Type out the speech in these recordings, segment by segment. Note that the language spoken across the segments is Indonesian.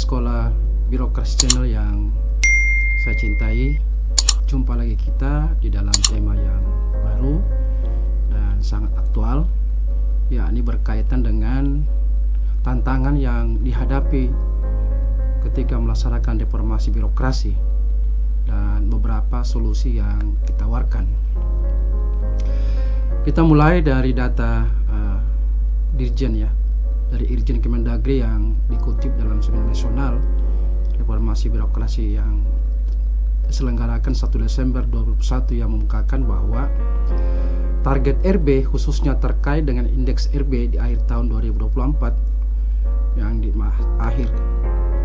Sekolah Birokrasi Channel yang saya cintai. Jumpa lagi kita di dalam tema yang baru dan sangat aktual, yakni berkaitan dengan tantangan yang dihadapi ketika melaksanakan reformasi birokrasi dan beberapa solusi yang ditawarkan. Kita mulai dari data Dirjen ya, dari Irjen Kemendagri yang dikutip dalam Seminar Nasional Reformasi Birokrasi yang diselenggarakan 1 Desember 2021 yang mengungkapkan bahwa target RB khususnya terkait dengan indeks RB di akhir tahun 2024 yang di akhir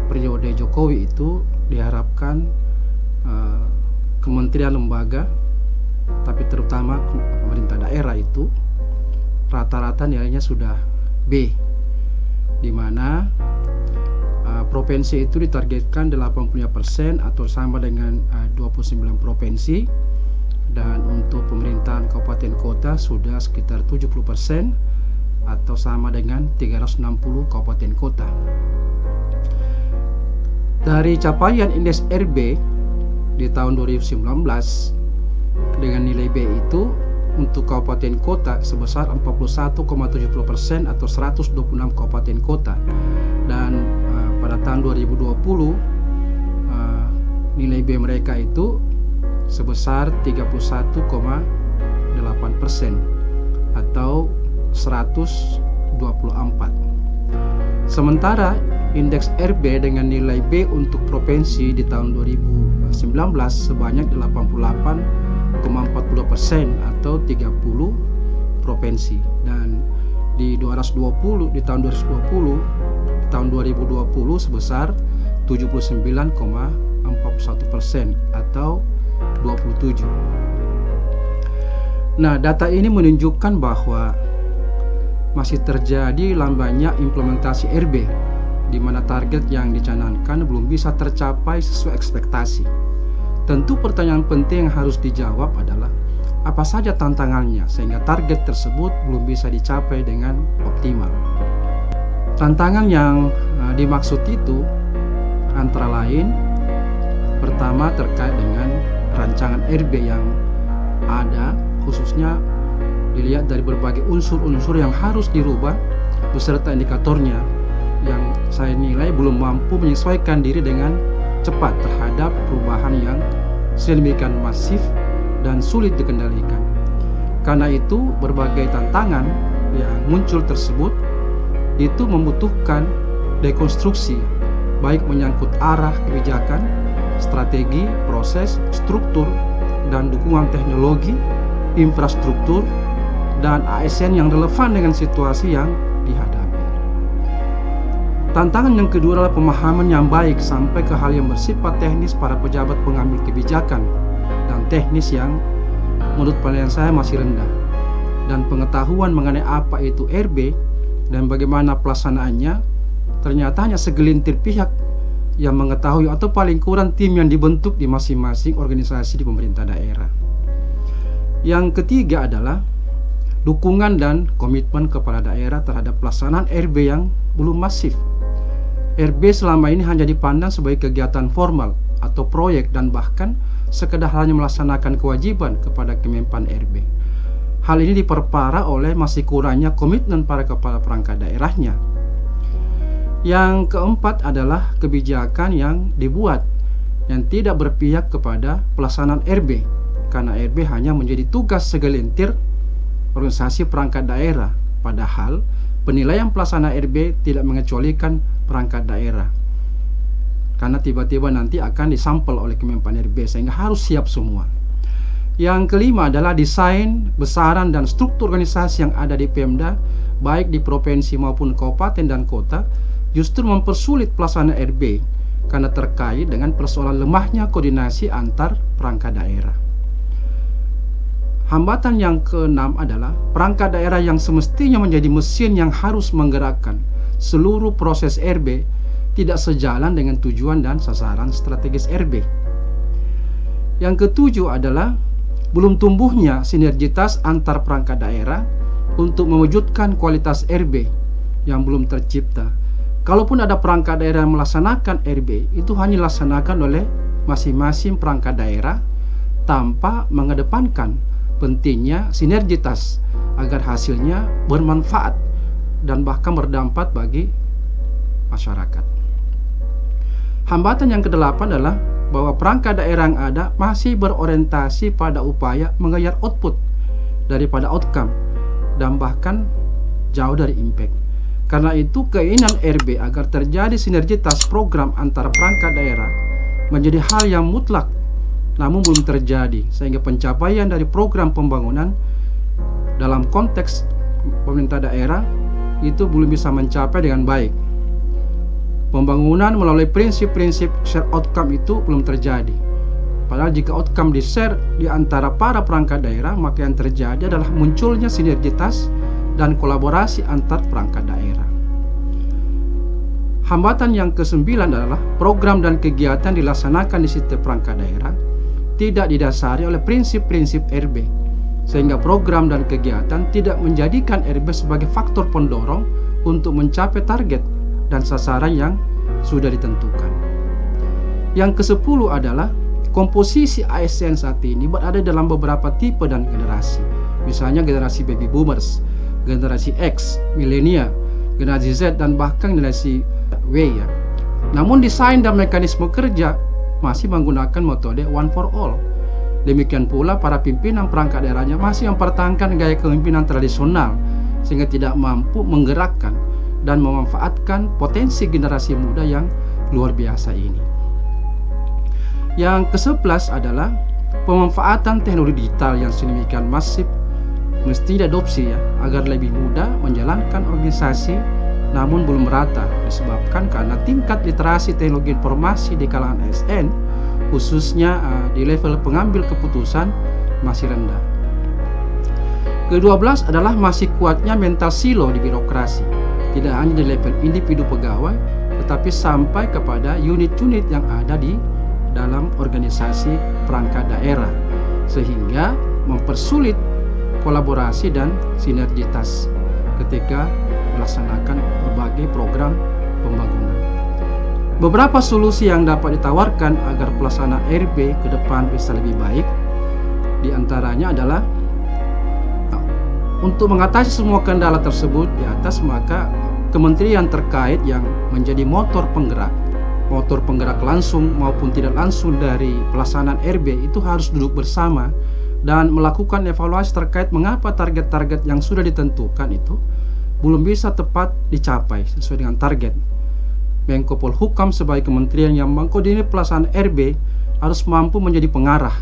periode Jokowi itu diharapkan kementerian lembaga tapi terutama pemerintah daerah itu rata-rata nilainya sudah B, di mana provinsi itu ditargetkan 85% atau sama dengan 29 provinsi, dan untuk pemerintahan kabupaten kota sudah sekitar 70% atau sama dengan 360 kabupaten kota. Dari capaian indeks RB di tahun 2019 dengan nilai B itu untuk kabupaten kota sebesar 41,70% atau 126 kabupaten kota, dan pada tahun 2020 nilai B mereka itu sebesar 31,8% atau 124. Sementara indeks RB dengan nilai B untuk provinsi di tahun 2019 sebanyak 88,40% atau 30 provinsi, dan di 220 di tahun 2020 di tahun 2020 sebesar 79,41% atau 27. Nah, data ini menunjukkan bahwa masih terjadi lambannya implementasi RB, di mana target yang dicanangkan belum bisa tercapai sesuai ekspektasi. Tentu pertanyaan penting yang harus dijawab adalah apa saja tantangannya sehingga target tersebut belum bisa dicapai dengan optimal. Tantangan yang dimaksud itu antara lain pertama terkait dengan rancangan RB yang ada, khususnya dilihat dari berbagai unsur-unsur yang harus dirubah beserta indikatornya yang saya nilai belum mampu menyesuaikan diri dengan cepat terhadap perubahan yang sedemikian masif dan sulit dikendalikan. Karena itu berbagai tantangan yang muncul tersebut itu membutuhkan dekonstruksi, baik menyangkut arah kebijakan, strategi, proses, struktur, dan dukungan teknologi, infrastruktur, dan ASN yang relevan dengan situasi yang dihadapi. Tantangan yang kedua adalah pemahaman yang baik sampai ke hal yang bersifat teknis para pejabat pengambil kebijakan dan teknis yang menurut penilaian saya masih rendah, dan pengetahuan mengenai apa itu RB dan bagaimana pelaksanaannya ternyata hanya segelintir pihak yang mengetahui atau paling kurang tim yang dibentuk di masing-masing organisasi di pemerintah daerah. Yang ketiga adalah dukungan dan komitmen kepada daerah terhadap pelaksanaan RB yang belum masif. RB selama ini hanya dipandang sebagai kegiatan formal atau proyek dan bahkan sekedar hanya melaksanakan kewajiban kepada Kemenpan RB. Hal ini diperparah oleh masih kurangnya komitmen para kepala perangkat daerahnya. Yang keempat adalah kebijakan yang dibuat yang tidak berpihak kepada pelaksanaan RB, karena RB hanya menjadi tugas segelintir organisasi perangkat daerah, padahal penilaian pelaksana RB tidak mengecualikan perangkat daerah, karena tiba-tiba nanti akan disampel oleh Kemenpan RB sehingga harus siap semua. Yang kelima adalah desain, besaran, dan struktur organisasi yang ada di Pemda, baik di provinsi maupun kabupaten dan kota, justru mempersulit pelaksanaan RB karena terkait dengan persoalan lemahnya koordinasi antar perangkat daerah. Hambatan yang keenam adalah perangkat daerah yang semestinya menjadi mesin yang harus menggerakkan seluruh proses RB tidak sejalan dengan tujuan dan sasaran strategis RB. Yang ketujuh adalah belum tumbuhnya sinergitas antar perangkat daerah untuk mewujudkan kualitas RB yang belum tercipta, Kalaupun ada perangkat daerah yang melaksanakan RB, itu hanya dilaksanakan oleh masing-masing perangkat daerah tanpa mengedepankan pentingnya sinergitas agar hasilnya bermanfaat dan bahkan berdampak bagi masyarakat. Hambatan yang kedelapan adalah bahwa perangkat daerah yang ada masih berorientasi pada upaya mengejar output daripada outcome dan bahkan jauh dari impact. Karena itu keinginan RB agar terjadi sinergitas program antara perangkat daerah menjadi hal yang mutlak, namun belum terjadi, sehingga pencapaian dari program pembangunan dalam konteks pemerintah daerah itu belum bisa mencapai dengan baik. Pembangunan melalui prinsip-prinsip share outcome itu belum terjadi. Padahal jika outcome di-share di antara para perangkat daerah, maka yang terjadi adalah munculnya sinergitas dan kolaborasi antar perangkat daerah. Hambatan yang kesembilan adalah program dan kegiatan dilaksanakan di setiap perangkat daerah tidak didasari oleh prinsip-prinsip RB, sehingga program dan kegiatan tidak menjadikan RB sebagai faktor pendorong untuk mencapai target dan sasaran yang sudah ditentukan. Yang ke-10 adalah komposisi ASN saat ini berada dalam beberapa tipe dan generasi. Misalnya generasi baby boomers, generasi X, milenial, generasi Z, dan bahkan generasi W ya. Namun desain dan mekanisme kerja masih menggunakan metode one for all. Demikian pula para pimpinan perangkat daerahnya masih mempertahankan gaya kepemimpinan tradisional sehingga tidak mampu menggerakkan dan memanfaatkan potensi generasi muda yang luar biasa ini. Yang ke-11 adalah pemanfaatan teknologi digital yang sedemikian masif mesti diadopsi ya, agar lebih mudah menjalankan organisasi, namun belum merata disebabkan karena tingkat literasi teknologi informasi di kalangan ASN khususnya di level pengambil keputusan masih rendah. Ke-12 adalah masih kuatnya mental silo di birokrasi, tidak hanya di level individu pegawai tetapi sampai kepada unit-unit yang ada di dalam organisasi perangkat daerah, sehingga mempersulit kolaborasi dan sinergitas ketika melaksanakan berbagai program pembangunan. Beberapa solusi yang dapat ditawarkan agar pelaksanaan RB ke depan bisa lebih baik, di antaranya adalah untuk mengatasi semua kendala tersebut di atas, maka kementerian terkait yang menjadi motor penggerak langsung maupun tidak langsung dari pelaksanaan RB itu harus duduk bersama dan melakukan evaluasi terkait mengapa target-target yang sudah ditentukan itu belum bisa tepat dicapai sesuai dengan target. Menko Polhukam sebagai kementerian yang mengkoordinir pelaksanaan RB harus mampu menjadi pengarah,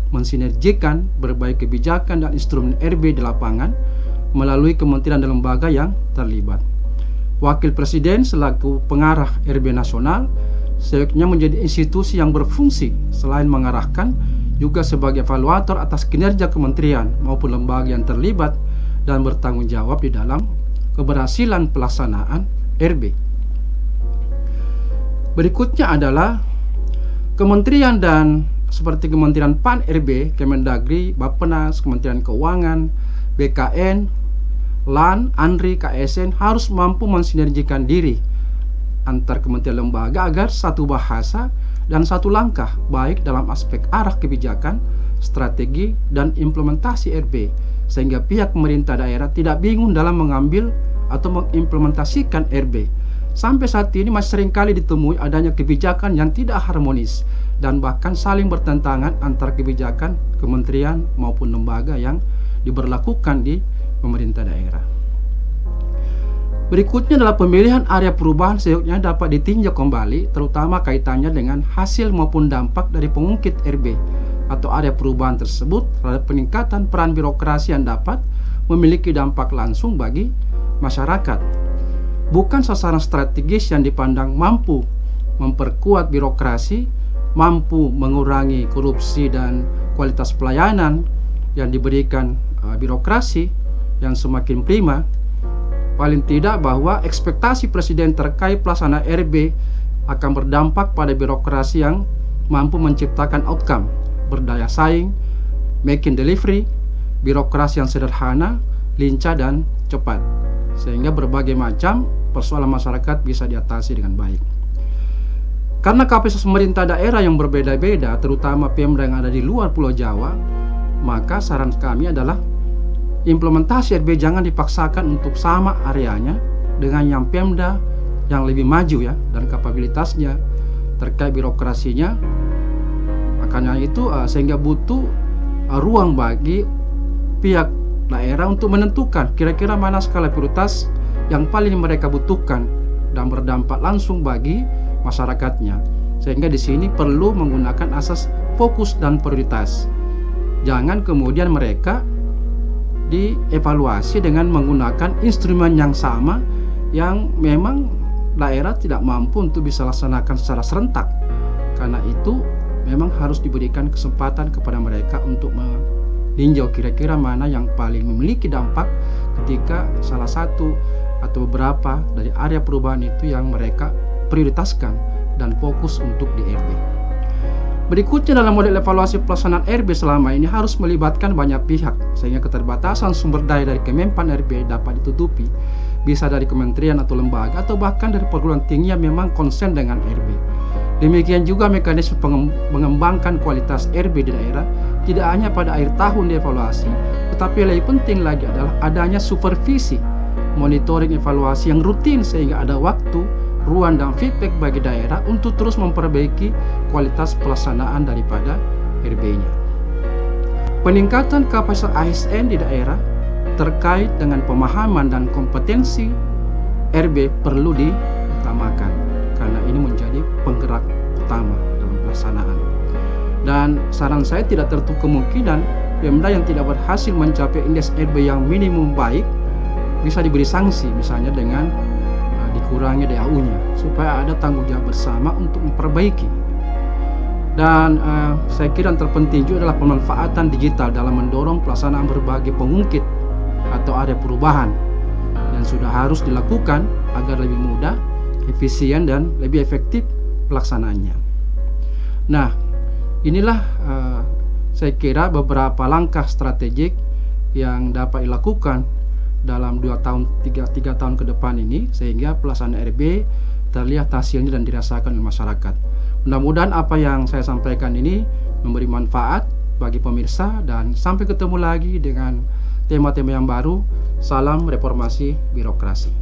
mensinergikan berbagai kebijakan dan instrumen RB di lapangan melalui kementerian dan lembaga yang terlibat. Wakil Presiden selaku pengarah RB nasional seyogyanya menjadi institusi yang berfungsi selain mengarahkan juga sebagai evaluator atas kinerja kementerian maupun lembaga yang terlibat dan bertanggung jawab di dalam keberhasilan pelaksanaan RB. Berikutnya adalah kementerian dan seperti Kementerian PAN RB, Kemendagri, Bappenas, Kementerian Keuangan, BKN, LAN, ANRI, KSN harus mampu mensinergikan diri antar kementerian lembaga agar satu bahasa dan satu langkah baik dalam aspek arah kebijakan, strategi, dan implementasi RB, sehingga pihak pemerintah daerah tidak bingung dalam mengambil atau mengimplementasikan RB. Sampai saat ini masih seringkali ditemui adanya kebijakan yang tidak harmonis dan bahkan saling bertentangan antara kebijakan kementerian maupun lembaga yang diberlakukan di pemerintah daerah. Berikutnya adalah pemilihan area perubahan seyogyanya dapat ditinjau kembali, terutama kaitannya dengan hasil maupun dampak dari pengungkit RB atau area perubahan tersebut terhadap peningkatan peran birokrasi yang dapat memiliki dampak langsung bagi masyarakat. Bukan sasaran strategis yang dipandang mampu memperkuat birokrasi, mampu mengurangi korupsi dan kualitas pelayanan yang diberikan birokrasi yang semakin prima. Paling tidak bahwa ekspektasi presiden terkait pelaksanaan RB akan berdampak pada birokrasi yang mampu menciptakan outcome, berdaya saing, making delivery, birokrasi yang sederhana, lincah dan cepat, sehingga berbagai macam persoalan masyarakat bisa diatasi dengan baik. Karena kapasitas pemerintah daerah yang berbeda-beda, terutama Pemda yang ada di luar Pulau Jawa, maka saran kami adalah implementasi RB jangan dipaksakan untuk sama areanya dengan yang Pemda yang lebih maju ya, dan kapabilitasnya terkait birokrasinya. Makanya itu sehingga butuh ruang bagi pihak daerah untuk menentukan kira-kira mana skala prioritas yang paling mereka butuhkan dan berdampak langsung bagi masyarakatnya. Sehingga di sini perlu menggunakan asas fokus dan prioritas. Jangan kemudian mereka dievaluasi dengan menggunakan instrumen yang sama yang memang daerah tidak mampu untuk bisa laksanakan secara serentak. Karena itu memang harus diberikan kesempatan kepada mereka untuk meninjau kira-kira mana yang paling memiliki dampak ketika salah satu atau beberapa dari area perubahan itu yang mereka prioritaskan dan fokus untuk di RB. Berikutnya, dalam model evaluasi pelaksanaan RB selama ini harus melibatkan banyak pihak sehingga keterbatasan sumber daya dari Kemenpan RB dapat ditutupi, bisa dari kementerian atau lembaga atau bahkan dari perguruan tinggi yang memang konsen dengan RB. Demikian juga mekanisme mengembangkan kualitas RB di daerah tidak hanya pada akhir tahun dievaluasi, tetapi yang lebih penting lagi adalah adanya supervisi, monitoring evaluasi yang rutin sehingga ada waktu, ruang dan feedback bagi daerah untuk terus memperbaiki kualitas pelaksanaan daripada RB-nya. Peningkatan kapasitas ASN di daerah terkait dengan pemahaman dan kompetensi RB perlu diutamakan karena ini menjadi penggerak utama dalam pelaksanaan. Dan saran saya tidak tertutup kemungkinan Pemda yang tidak berhasil mencapai indeks RB yang minimum baik bisa diberi sanksi, misalnya dengan dikurangi DAU-nya supaya ada tanggung jawab bersama untuk memperbaiki. Dan saya kira yang terpenting juga adalah pemanfaatan digital dalam mendorong pelaksanaan berbagai pengungkit atau area perubahan yang sudah harus dilakukan agar lebih mudah, efisien dan lebih efektif pelaksanaannya. Nah, inilah saya kira beberapa langkah strategik yang dapat dilakukan dalam 3 tahun ke depan ini sehingga pelaksanaan RB terlihat hasilnya dan dirasakan oleh masyarakat. Mudah-mudahan apa yang saya sampaikan ini memberi manfaat bagi pemirsa dan sampai ketemu lagi dengan tema-tema yang baru. Salam reformasi birokrasi.